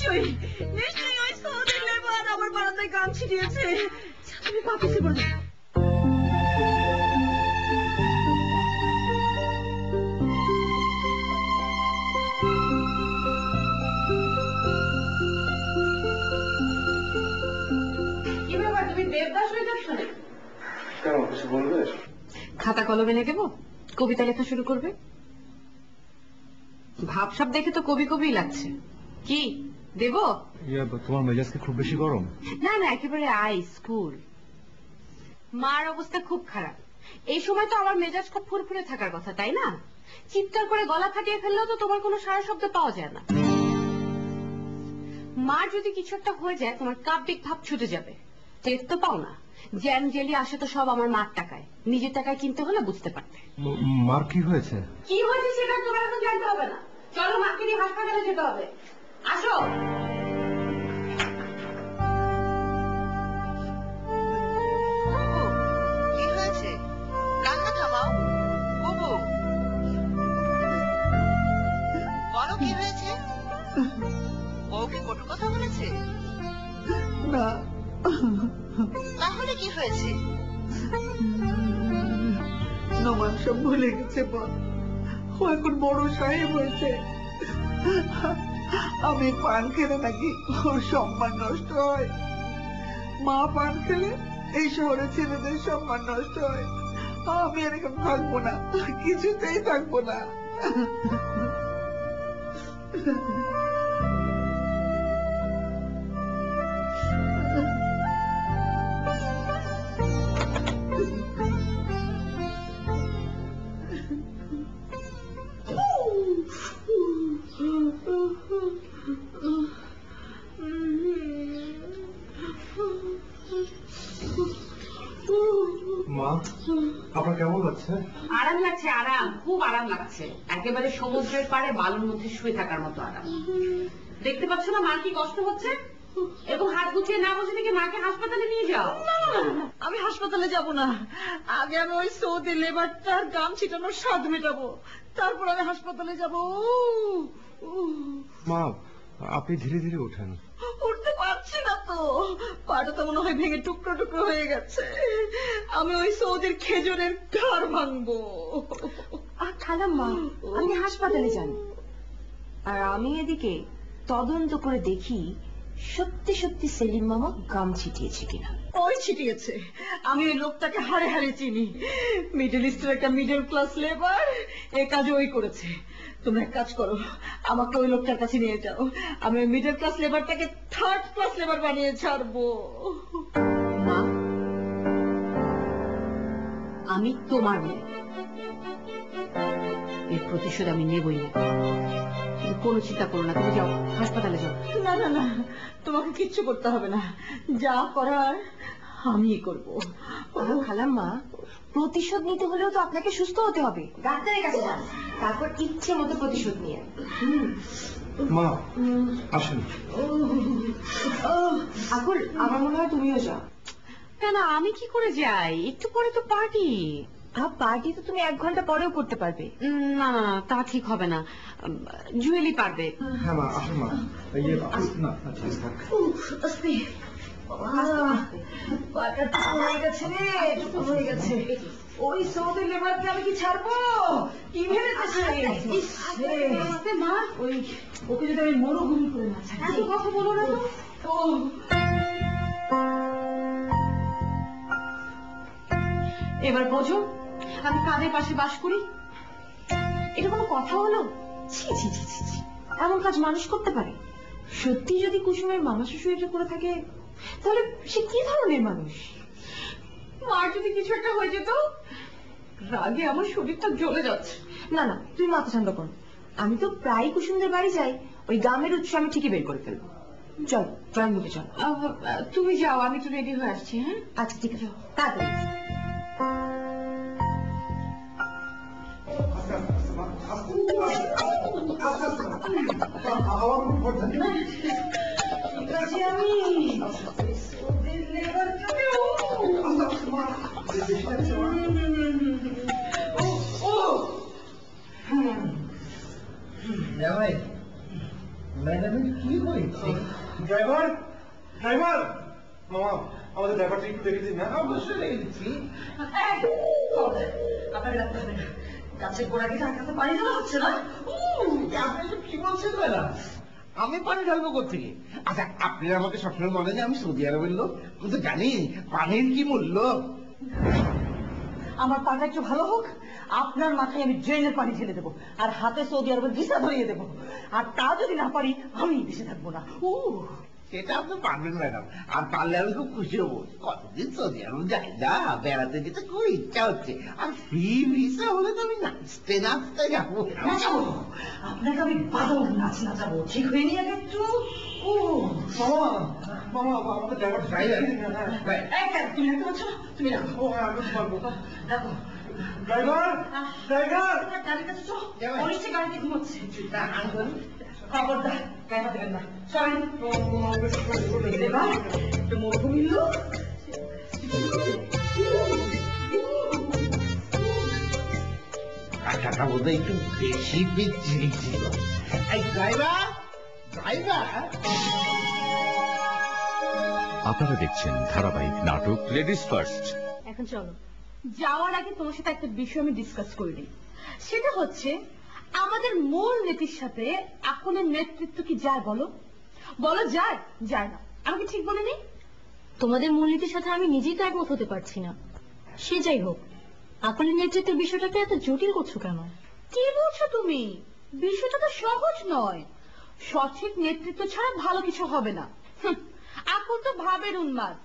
নিশ্চয়ই নিশ্চয়ই ওই সৌদির লেবার আমার বারান্দায় গান ছিটিয়েছে। তুমি পাপিসে বলবে কি ব্যাপার, তুমি দেবদাস হয়ে যাচ্ছ না? কেন কিছু বলবে? খাতা কলম এনে দেবো, কবিতা লেখা শুরু করবে? ভাবসাব দেখে তো কবি কবি লাগছে। কি দেব? তোমার মেজাজ কি খুব বেশি গরম? না না, একেবারে আইস কুল। মার অবস্থা খুব খারাপ, এই সময় তো আমার মেজাজ খুব ফুরফুরে থাকার কথা, তাই না? চিৎকার করে গলা ফাটিয়ে ফেললেও তো তোমার কোনো সারা শব্দ পাওয়া যায় না। মার যদি কিছু একটা হয়ে যায় তোমার কাব্যিক ভাব ছুটে যাবে। টের তো পাও না, জ্যাম জেলি আসে তো সব আমার মার টাকায়, নিজের টাকায় কিনতে হলে বুঝতে পারতে। মার কি হয়েছে? কি হয়েছে সেটা তোমার এখন জানতে হবে না। চলো মাকে নিয়ে হাসপাতালে যেতে হবে, আসো। কি হয়েছে? কান্না থামাও। বুবু বলো কি হয়েছে? বউ কি কটু কথা বলেছে? না। তাহলে কি হয়েছে? নোমান সব ভুলে গেছে বল, ও এখন বড় সাহেব হয়েছে। আমি পান খেলে নাকি ওর সম্মান নষ্ট হয়? মা পান খেলে এই শহরে ছেলেদের সম্মান নষ্ট হয়। আমি এরকম থাকবো না, কিছুতেই থাকবো না। মা, আপনার কেমন লাগছে? আরাম লাগছে, আরাম, খুব আরাম লাগছে। একেবারে সমুদ্রের পাড়ে বালুর মধ্যে শুয়ে থাকার মতো আরাম। দেখতে পাচ্ছ না মার কি কষ্ট হচ্ছে? এরকম হাত গুছিয়ে না বসে থেকে মাকে হাসপাতালে নিয়ে যাও। আমি হাসপাতালে যাব না, আগে আমি ওই সৌদি লেবারটার গাম ছিটানোর স্বাদ মেটাবো, তারপর আমি হাসপাতালে যাব। মা, আপনি ধীরে ধীরে ওঠেন। উঠতে পারছি না তো, পাটা তো মনে হয় ভেঙে টুকরো টুকরো হয়ে গেছে। আমি ওই সৌদির খেজুরের ঘাড় ভাঙবো। খালাম্মা, আপনি হাসপাতালে যান, আর আমি এদিকে তদন্ত করে দেখি সত্যি সত্যি সেলিম মামা গাম ছিটিয়েছে কিনা। ওই ছিটিয়েছে, আমি ওই লোকটাকে হাড়ে হাড়ে চিনি। মিডল ইস্টের একটা মিডল ক্লাস লেবার, এ কাজ ওই করেছে। তোমরা এক কাজ করো, আমাকে ওই লোকটার কাছে নিয়ে যাও, আমি ওই মিডল ক্লাস লেবারটাকে থার্ড ক্লাস লেবার বানিয়ে ছাড়বো। মা, আমি তোমার মেয়ে, এর প্রতিশোধ আমি নেবই না। কোনো চিন্তা করো না, তুমি যাও, হাসপাতালে যাও। না না না, তোমাকে কিচ্ছু করতে হবে না, যা করার আমিই করবো। খালাম্মা, প্রতিশোধ নিতে হলেও তো আপনাকে সুস্থ হতে হবে। ডাক্তারের কাছে যান, তারপর ইচ্ছে মতো প্রতিশোধ নিয়ে। মা আসেন। আকুল, আমার মনে হয় তুমিও যাও। কেন, আমি কি করে যাই? একটু পরে তো পার্টি। পার্টি তো তুমি 1 ঘন্টা পরেও করতে পারবে। না না, তা ঠিক হবে না, জুয়েলি পারবে। হ্যাঁ মা, আসেন মা। না ঠিক থাক। পাটা হয়ে গেছে রে, হয়ে গেছে। ওই সৌদি লেবারকে আমি কি ছাড়বো? কি ভেবেছে মা? ওই ওকে যদি আমি মরুভূমি করে না ছাড়ি। এত কথা বলো না তো। এবার বোঝো আমি কাদের পাশে বাস করি? এটা কোনো কথা হলো? ছি ছি ছি ছি ছি, এমন কাজ মানুষ করতে পারে? সত্যি যদি কুসুমের মামা শ্বশুর এটা করে থাকে, তাহলে সে কি ধরনের মানুষ? মার যদি কিছু একটা হয়ে যেত, রাগে আমার শরীরটা জ্বলে যাচ্ছে। না না, তুমি মাথা ঠান্ডা করো, আমি তো প্রায় কুসুমদের বাড়ি যাই, ওই গামের উৎস আমি ঠিকই বের করে ফেলবো। চল, ড্রয়িং রুমে চল। তুমি যাও, আমি তো রেডি হয়ে আসছি। হ্যাঁ আচ্ছা ঠিক আছে, তাড়াতাড়ি। ম্যাডামের কি হয়েছে? ড্রাইভার, ড্রাইভার, মামা আমাদের ড্রাইভারটা একটু দেখে দিন না। অবশ্যই রেখে দিচ্ছি। আপনাকে রাখতে হবে না, গাছের গোড়া কি তার কাছে পানি দেওয়া হচ্ছে না? আপনি এসব কি বলছেন ম্যাডাম? আমি পানি ঢালবো কোথেকে? আচ্ছা আপনি আমাকে সবসময় বলেন যে আমি সৌদি আরবের লোক, আমি তো জানি পানির কি মূল্য। আমার পাটা একটু ভালো হোক, আপনার মাথায় আমি ড্রেনের পানি ঢেলে দেবো আর হাতে সৌদি আরবের ভিসা ধরিয়ে দেবো। আর তা যদি না পারি আমি দেশে থাকবো না। সেটা আপনি পারবেন ম্যাডাম, আর পারলে আমি খুব খুশি হবো। কতদিন সৌদি আরব যাই না, বেড়াতে যেতে খুব ইচ্ছা হচ্ছে। আর ফ্রি ভিসা হলে তো আমি নাচতে নাচতে যাবো। নাচাবো আপনাকে, আমি বাদল নাচ নাচাবো, ঠিক হয়ে নিয়ে একটু। মামা, মামা আমাদের ড্রাইভার ড্রাইভার তুমি রাখতে পারছো না? তুমি রাখো। ও হ্যাঁ আমি পারবো। রাখো। ড্রাইভার, ড্রাইভার, তোমার গাড়ির কাছে চলো, অনিশ্চয় গাড়িতে ঘুমোচ্ছে। খবরদার গায়ে দেবেন না, সরেন। এবার একটু মরুভূমির লোক। টাকাটা বোধ হয় একটু বেশি পিচ্ছি ছিল। এই ড্রাইভার, ড্রাইভার। আপনারা দেখছেন ধারাবাহিক নাটক লেডিস ফার্স্ট। এখন চলো, যাওয়ার আগে তোমার সাথে একটা বিষয় আমি ডিসকাস করে নিই। সেটা হচ্ছে আমাদের মূল নীতির সাথে আকলের নেতৃত্ব কি যায় বলো? বলো যায়? যায় না। আমি কি ঠিক বলিনি? তোমাদের মূলনীতির সাথে আমি নিজেই তো একমত হতে পারছি না। সে যাই হোক, আকলের নেতৃত্বের বিষয়টাকে এত জটিল করছো কেন? কি বলছো তুমি? বিষয়টা তো সহজ নয়। সঠিক নেতৃত্ব ছাড়া ভালো কিছু হবে না। আকল তো ভাবের উন্মাদ।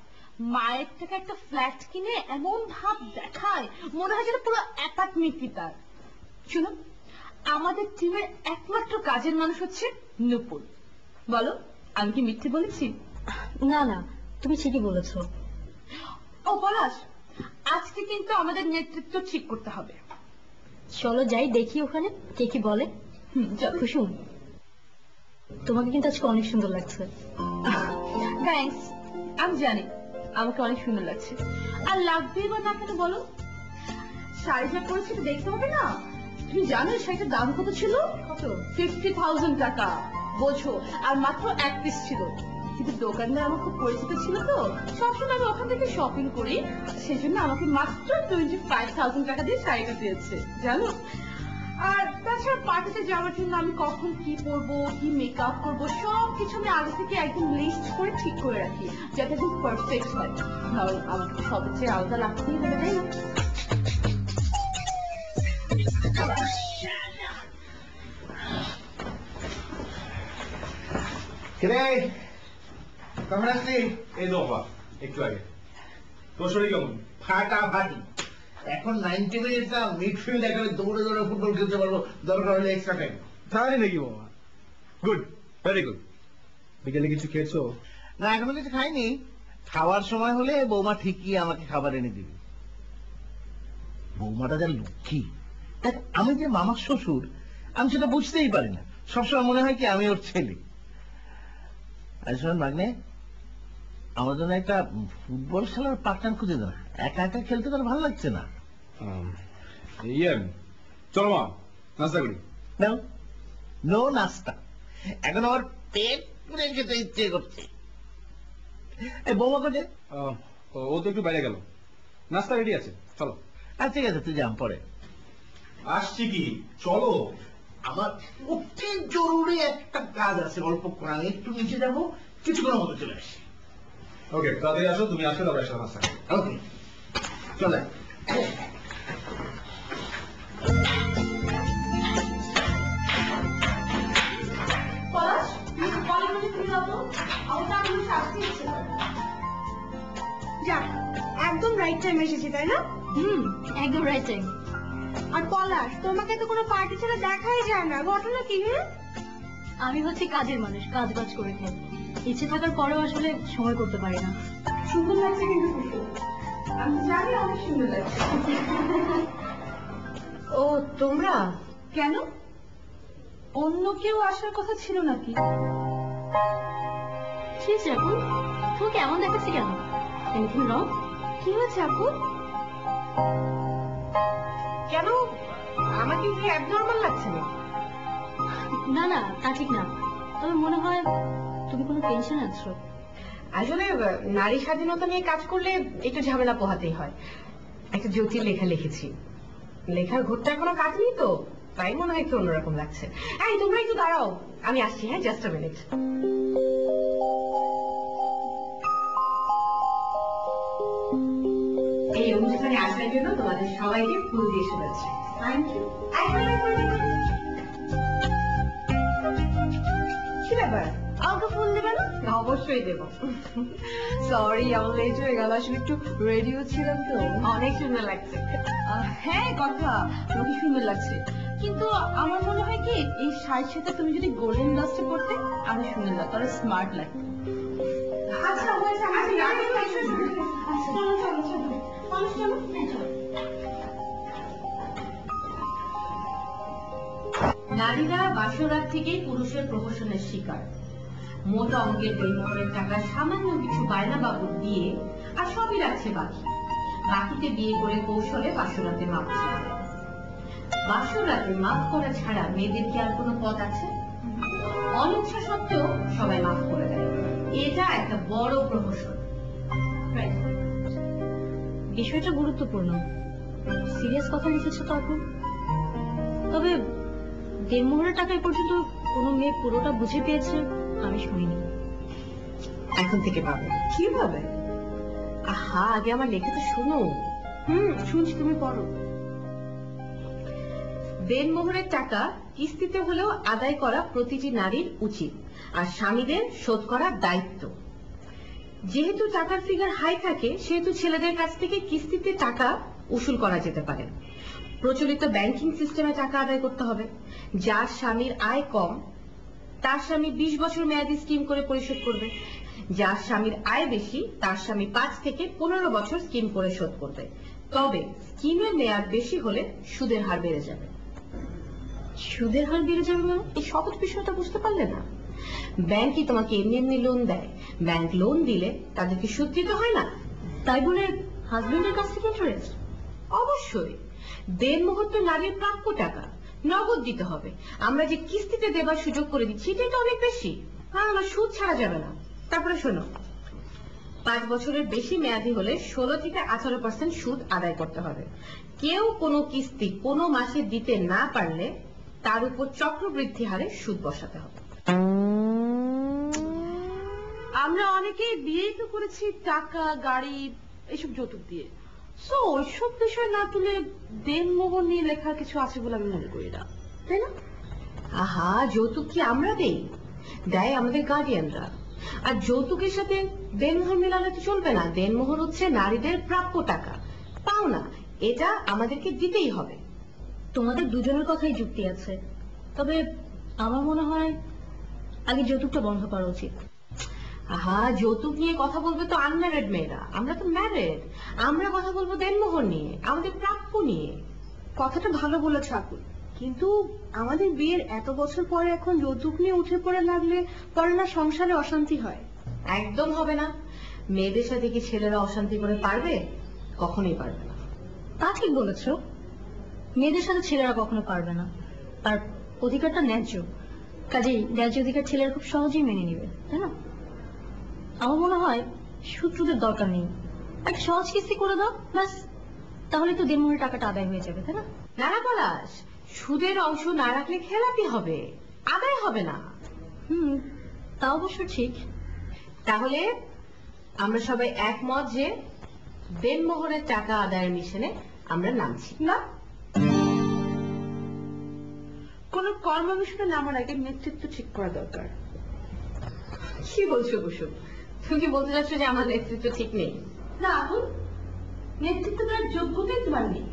মায়ের থেকে একটা ফ্ল্যাট কিনে এমন ভাব দেখায় মনে হয় যেটা পুরো অ্যাপার্টমেন্টই তার। শুনো, আমাদের টিমের একমাত্র কাজের মানুষ হচ্ছে নুপুর। বলো, আমি কি মিথ্যে বলেছি? না না, তুমি ঠিকই বলেছো। ও পলাশ, আজকে কিন্তু আমাদের নেতৃত্ব ঠিক করতে হবে। চলো যাই, দেখি ওখানে কে কি বলে। কুসুম, তোমাকে কিন্তু আজকে অনেক সুন্দর লাগছে। থ্যাঙ্কস। আমি জানি আমাকে অনেক সুন্দর লাগছে। আর লাগবেই বা না কেন বলো? শাড়ি যা পরেছি তো দেখতে হবে না? তুমি জানো শাড়িটার দাম কত ছিল? কত? 50,000 টাকা। বোঝো, আর মাত্র এক পিস ছিল। কিন্তু দোকানদার আমার খুব পরিচিত ছিল তো, সবসময় আমি ওখান থেকে শপিং করি, সেজন্য আমাকে মাত্র 25,000 টাকা দিয়ে শাড়িটা দিয়েছে, জানো? আর তাছাড়া পার্টিতে যাওয়ার জন্য আমি কখন কি পরবো, কি মেকআপ করবো, সবকিছু আমি আগে থেকে একদম লিস্ট করে ঠিক করে রাখি, যাতে একদম পারফেক্ট হয়। কারণ আমাকে সবের চেয়ে আলাদা লাগতেই হবে, তাই না? কিরে কেমন আছিস? এই তো বাবা একটু আগে। তোর শরীর কেমন? ফাটাফাটি। এখন 90 মিনিট না, মিডফিল্ড একেবারে দৌড়ে দৌড়ে ফুটবল খেলতে পারবো, দরকার হলে এক্সট্রা টাইম। তাই নাকি বাবা? Good, very good. বিকেলে কিছু খেয়েছো? না এখনো কিছু খাইনি, খাওয়ার সময় হলে বৌমা ঠিকই আমাকে খাবার এনে দিবে। বৌমাটা যা লক্ষ্মী, দেখ আমি যে মামার শ্বশুর আমি সেটা বুঝতেই পারি না, সবসময় মনে হয় কি আমি ওর ছেলে। আর শোন মাগনে, আমার জন্য একটা ফুটবল খেলার পার্টনার খুঁজে দাও, একা একা খেলতে তো ভালো লাগছে না। চলো মা, নাস্তা করি। নো নাস্তা, এখন আমার পেট পুরে খেতে ইচ্ছে করছে। এই বৌমা কোথায়? ও তো একটু বাইরে গেল, নাস্তা রেডি আছে, চলো। আচ্ছা ঠিক আছে, তুই যাম পরে আসছি। কি চলো, আমার অতি জরুরি একটা কাজ আছে, অল্পক্ষণ আমি একটু নিচে যাবো, কিছুক্ষণের মতো চলে আসি। ওকে তাড়াতাড়ি আসো, তুমি আসলে তারপরে আসলে নাস্তা। ওকে চলে। পলাশ, কলের মধ্যে তুমি যাবো, আমার তো আমি আসতে ইচ্ছে করে। যাক, একদম রাইট টাইম এসেছি, তাই না? একদম রাইট টাইম। আর পলাশ, তোমাকে তো কোনো পার্টি ছাড়া দেখাই যায় না, ঘটনা কি? আমি হচ্ছে কাজের মানুষ, কাজ বাজ করে খাই। ইচ্ছে থাকার পরেও আসলে সময় করতে পারি না। সুন্দর লাগছে কিন্তু কুসুম, আমি জানি অনেক সুন্দর লাগছে। ও তোমরা? কেন, অন্য কেউ আসার কথা ছিল নাকি? কি হয়েছে আপু? তোমাকে এমন দেখাচ্ছে কেন? Anything wrong? কি হয়েছে আপু? কেন, আমাকে কি অ্যাবনর্মাল লাগছে না? না না, তা ঠিক না। তবে মনে হয় তুমি কোনো টেনশন আছো। আসলে নারী স্বাধীনতা নিয়ে কাজ করলে একটু ঝামেলা পোহাতেই হয়। একটা জটিল লেখা লিখেছি, লেখার ঘোরটা এখনো কাটেনি তো, তাই মনে হয় একটু অন্যরকম লাগছে। এই তোমরা একটু দাঁড়াও, আমি আসছি। হ্যাঁ, জাস্ট আ মিনিট। এই অনুষ্ঠানে আসার জন্য তোমাদের সবাইকে ফুল দিয়ে শুভেচ্ছা। Thank you. কি ব্যাপার, আমাকে ফুল দেবে না? অবশ্যই দেবো। সরি, আমার লেট হয়ে গেল, আসলে একটু রেডিও ছিলাম তো। অনেক সুন্দর লাগছে। হ্যাঁ কথা, তোমাকে সুন্দর লাগছে, কিন্তু আমার মনে হয় কি এই শাড়ির সাথে তুমি যদি গোল্ডেন ব্লাস্টে পড়তে আরো সুন্দর লাগতো, আরো স্মার্ট লাগতো। আচ্ছা হয়েছে, চলো চলো চলো, মানুষ চলো। নারীরা বাসরাত থেকেই পুরুষের প্রহসনের শিকার। মোটা অঙ্কের বেলমোহরের টাকা সামান্য কিছু বায়না বাবদ দিয়ে আর সবই রাখছে বাকি। বাকিতে বিয়ে করে কৌশলে বাসরাতে মাপছে। বাসরাতে মাপ করা ছাড়া মেয়েদের কি আর কোনো পথ আছে? অনিচ্ছা সত্ত্বেও সবাই মাফ করে দেয়। এটা একটা বড় প্রহসন। বিষয়টা গুরুত্বপূর্ণ, সিরিয়াস কথা লিখেছো তো আপু। তবে দেড়মোহরের টাকায় পর্যন্ত কোনো মেয়ে পুরোটা বুঝে পেয়েছে আমি শুনিনি। এখন থেকে পাবে। কিভাবে? আহা, আগে আমার লেখা তো শুনো। শুনছি, তুমি পড়ো। দেনমোহরের টাকা কিস্তিতে হলেও আদায় করা প্রতিটি নারীর উচিত, আর স্বামীদের শোধ করার দায়িত্ব। যেহেতু টাকার ফিগার হাই থাকে, সেহেতু ছেলেদের কাছ থেকে কিস্তিতে টাকা উসুল করা যেতে পারে। প্রচলিত ব্যাংকিং সিস্টেমে টাকা আদায় করতে হবে। যার স্বামীর আয় কম, তার স্বামী 20 বছর মেয়াদী স্কিম করে পরিশোধ করবে। যার স্বামীর আয় বেশি, তার স্বামী 5 থেকে 15 বছর স্কিম করে শোধ করবে। তবে স্কিমের মেয়াদ বেশি হলে সুদের হার বেড়ে যাবে। সুদের হার বেড়ে যাবে মানে? এই সহজ বিষয়টা বুঝতে পারলে না? ব্যাংক কি তোমাকে এমনি এমনি লোন দেয়? ব্যাংক লোন দিলে তাদেরকে সুদ দিতে হয় না? তাই বলে হাজবেন্ডের কাছ থেকে ইন্টারেস্ট? অবশ্যই। দেনমোহর তো নারীর প্রাপ্য টাকা, নগদ দিতে হবে। আমরা যে কিস্তিতে দেবার সুযোগ করে দিচ্ছি, এটা তো অনেক বেশি। না, সুদ ছাড়া যাবে না। তারপরে শোনো, 5 বছরের বেশি মেয়াদী হলে 16 থেকে 18% সুদ আদায় করতে হবে। কেউ কোনো কিস্তি কোনো মাসে দিতে না পারলে তার উপর চক্রবৃদ্ধি হারে সুদ বসাতে হবে। আমরা অনেকেই বিয়েই তো করেছি টাকা, গাড়ি, এসব যৌতুক দিয়ে। সো ওইসব বিষয় না তুলে দেনমোহর নিয়ে লেখা কিছু আছে বলে আমি মনে করি না, তাই না? আহা, যৌতুক কি আমরা দেই? দেয় আমাদের গার্ডিয়ানরা। আর যৌতুকের সাথে দেনমোহর মেলালে তো চলবে না। দেনমোহর হচ্ছে নারীদের প্রাপ্য টাকা, পাওনা। এটা আমাদেরকে দিতেই হবে। তোমাদের দুজনের কথাই যুক্তি আছে, তবে আমার মনে হয় আগে যৌতুকটা বন্ধ করা উচিত। আহা, যৌতুক নিয়ে কথা বলবে তো আনম্যারিড মেয়েরা, আমরা তো ম্যারিড। আমরা কথা বলবো দেনমোহর নিয়ে, আমাদের প্রাপ্য নিয়ে। কথাটা ভালো বলেছ আপু, কিন্তু আমাদের বিয়ের এত বছর পরে এখন যৌতুক নিয়ে উঠে পড়ে লাগলে পরে না সংসারে অশান্তি হয়। একদম হবে না। মেয়েদের সাথে কি ছেলেরা অশান্তি করে পারবে? কখনোই পারবে না। তা ঠিক বলেছ, মেয়েদের সাথে ছেলেরা কখনো পারবে না। আর অধিকারটা ন্যায্য, কাজেই ন্যায্য অধিকার ছেলেরা খুব সহজেই মেনে নিবে, তাই না? আমার মনে হয় সূত্রদের দরকার নেই, একটা সহজ কিস্তি করে দাও, ব্যাস, তাহলে তো দেনমোহরের টাকাটা আদায় হয়ে যাবে, তাই না? নানা পলাশ, সুদের অংশ না রাখলে খেলাপি হবে, আদায় হবে না। তা অবশ্য ঠিক। তাহলে আমরা সবাই একমত যে দেনমোহরের টাকা আদায়ের মিশনে আমরা নামছি না। কোন কর্মমিশনে নামার আগে নেতৃত্ব ঠিক করা দরকার। কি বলছো কুসুম? তুমি কি বলতে চাচ্ছ যে আমার নেতৃত্ব ঠিক নেই? না আপু, নেতৃত্ব দেওয়ার যোগ্যতাই তোমার নেই।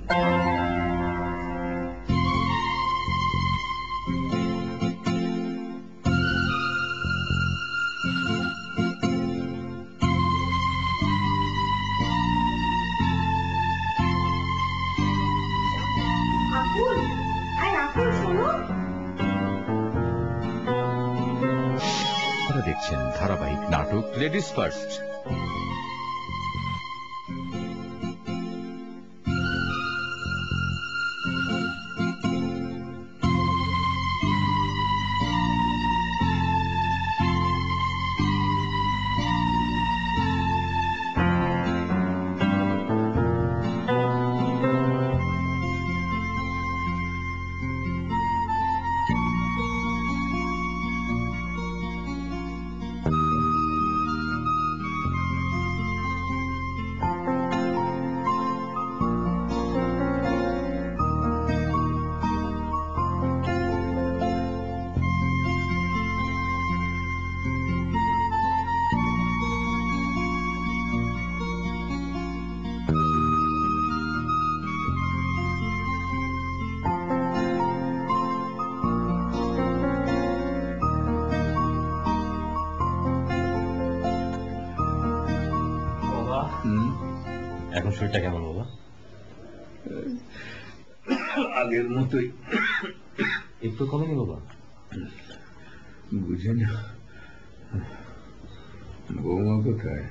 আপনারা দেখছেন ধারাবাহিক নাটক লেডিস ফার্স্ট। এখন শরীরটা কেমন বাবা? আগের মতোই। একটু কমেনি বাবা? বুঝে না, বৌমা কোথায়?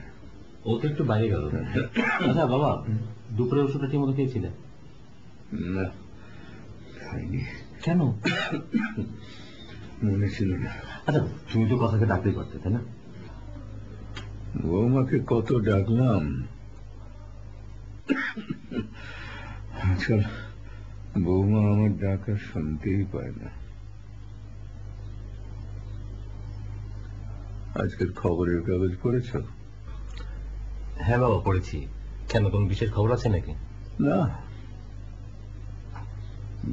ও তো একটু বাইরে গেল। আচ্ছা বাবা, দুপুরে ওষুধটা ঠিক মতো খেয়েছিলে? না, খাইনি। কেন? মনে ছিল না। আচ্ছা তুমি তো কথাকে ডাকতেই পারতে, তাই না? বৌমাকে কত ডাকলাম, আজকাল বৌমা আমার ডাকা শুনতেই পায় না। আজকের খবরের কাগজ পড়েছ? হ্যাঁ বাবা, পড়েছি। কেন, কোনো বিশেষ খবর আছে নাকি? না,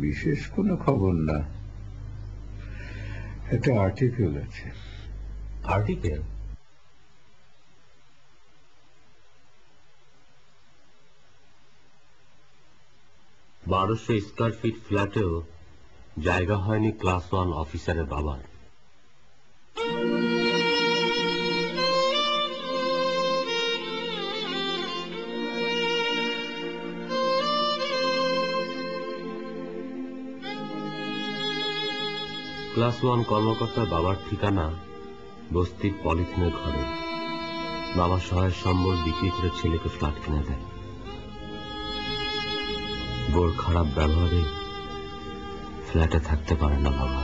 বিশেষ কোনো খবর না, একটা আর্টিকেল আছে। আর্টিকেল? বারোশো স্কোয়ার ফিট ফ্ল্যাটেও জায়গা হয়নি ক্লাস 1 অফিসারের বাবার। ক্লাস 1 কর্মকর্তার বাবার ঠিকানা বস্তির পলিথিনের ঘরে। বাবা সহায় সম্বল বিক্রি করে ছেলেকে ফ্ল্যাট কিনে দেয়। বোর খারাপ ব্যবহারে ফ্ল্যাটে থাকতে পারে না বাবা।